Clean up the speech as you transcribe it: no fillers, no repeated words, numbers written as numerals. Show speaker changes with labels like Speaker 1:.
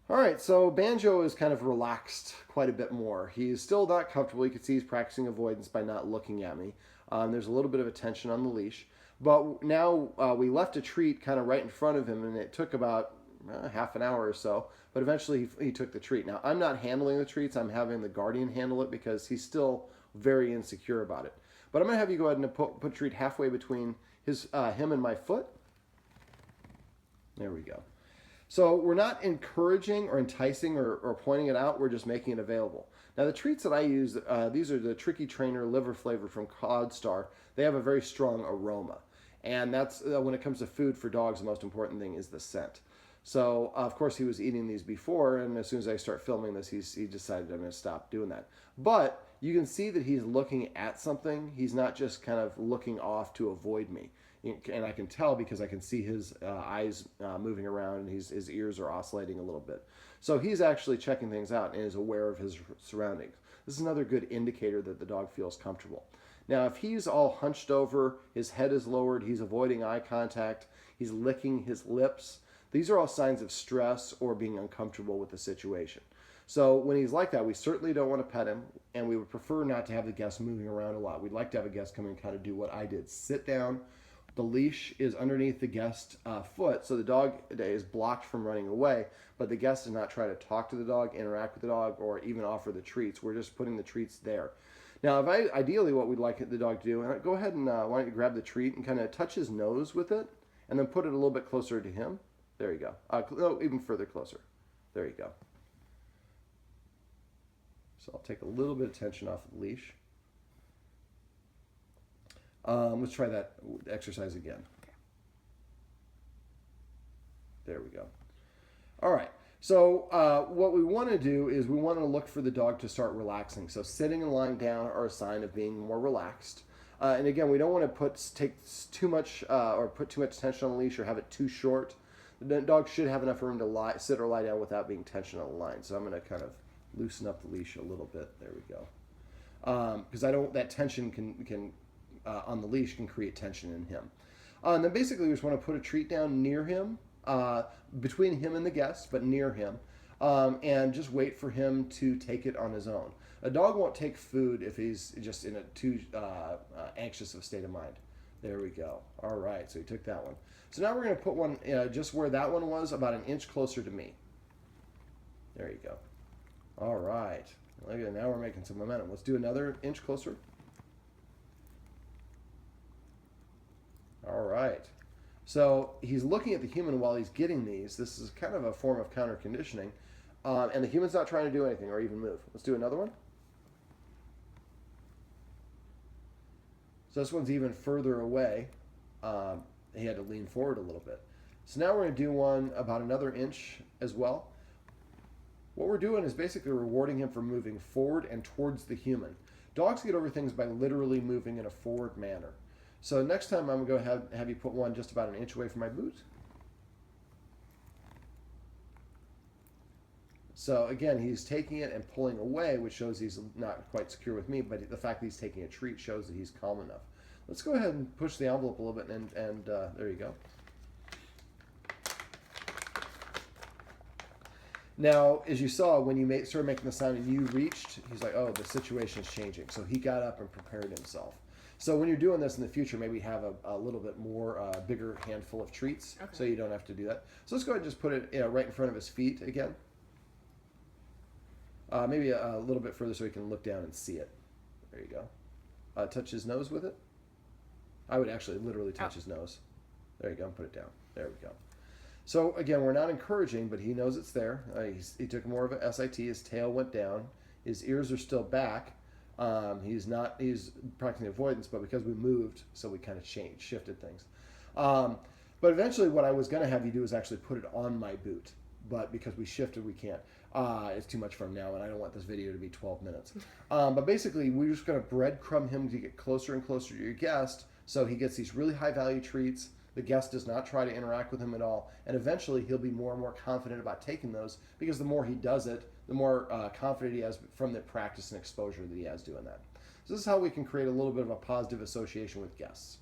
Speaker 1: All right, so Banjo is kind of relaxed quite a bit more. He's still not comfortable. You can see he's practicing avoidance by not looking at me. There's a little bit of a tension on the leash. But now we left a treat kind of right in front of him, and it took about half an hour or so. But eventually he took the treat. Now, I'm not handling the treats. I'm having the guardian handle it because he's still very insecure about it. But I'm going to have you go ahead and put a treat halfway between him and my foot. There we go. So we're not encouraging or enticing or pointing it out. We're just making it available. Now the treats that I use, these are the Tricky Trainer liver flavor from Cod Star. They have a very strong aroma. And that's, when it comes to food for dogs, the most important thing is the scent. So, of course, he was eating these before, and as soon as I start filming this, he decided I'm going to stop doing that. But you can see that he's looking at something. He's not just kind of looking off to avoid me. And I can tell because I can see his eyes moving around, and his ears are oscillating a little bit. So he's actually checking things out and is aware of his surroundings. This is another good indicator that the dog feels comfortable. Now, if he's all hunched over, his head is lowered, he's avoiding eye contact, he's licking his lips, these are all signs of stress or being uncomfortable with the situation. So when he's like that, we certainly don't want to pet him, and we would prefer not to have the guest moving around a lot. We'd like to have a guest come and kind of do what I did. Sit down. The leash is underneath the guest's foot, so the dog is blocked from running away, but the guest does not try to talk to the dog, interact with the dog, or even offer the treats. We're just putting the treats there. Now, ideally what we'd like the dog to do, go ahead and why don't you grab the treat and kind of touch his nose with it, and then put it a little bit closer to him. There you go. No, even further closer. There you go. So I'll take a little bit of tension off the leash. Let's try that exercise again. There we go. All right. So what we want to do is we want to look for the dog to start relaxing. So sitting and lying down are a sign of being more relaxed. And again, we don't want to take too much or put too much tension on the leash or have it too short. The dog should have enough room to sit or lie down without being tension on the line. So I'm going to kind of loosen up the leash a little bit. There we go. Because that tension can on the leash can create tension in him. And then basically we just want to put a treat down near him, between him and the guest, but near him, and just wait for him to take it on his own. A dog won't take food if he's just in a too anxious of a state of mind. There we go. All right, so he took that one. So now we're going to put one just where that one was, about an inch closer to me. There you go. All right. Look at, now we're making some momentum. Let's do another inch closer. All right. So he's looking at the human while he's getting these. This is kind of a form of counter conditioning. And the human's not trying to do anything or even move. Let's do another one. So this one's even further away. He had to lean forward a little bit. So now we're going to do one about another inch as well. What we're doing is basically rewarding him for moving forward and towards the human. Dogs get over things by literally moving in a forward manner. So next time I'm going to have you put one just about an inch away from my boot. So again, he's taking it and pulling away, which shows he's not quite secure with me, but the fact that he's taking a treat shows that he's calm enough. Let's go ahead and push the envelope a little bit, and there you go. Now, as you saw, when you started making the sound and you reached, he's like, oh, the situation's changing. So he got up and prepared himself. So when you're doing this in the future, maybe have a little bit more, bigger handful of treats, okay, so you don't have to do that. So let's go ahead and just put it right in front of his feet again. Maybe a little bit further so he can look down and see it. There you go. Touch his nose with it. I would actually literally touch his nose. There you go, and put it down. There we go. So again, we're not encouraging, but he knows it's there. He took more of a SIT. His tail went down. His ears are still back. He's practicing avoidance, but because we moved, so we kind of shifted things. But eventually what I was going to have you do is actually put it on my boot. But because we shifted, we can't. It's too much for him now, and I don't want this video to be 12 minutes. But basically, we're just going to breadcrumb him to get closer and closer to your guest, so he gets these really high-value treats. The guest does not try to interact with him at all, and eventually he'll be more and more confident about taking those, because the more he does it, the more confident he has from the practice and exposure that he has doing that. So this is how we can create a little bit of a positive association with guests.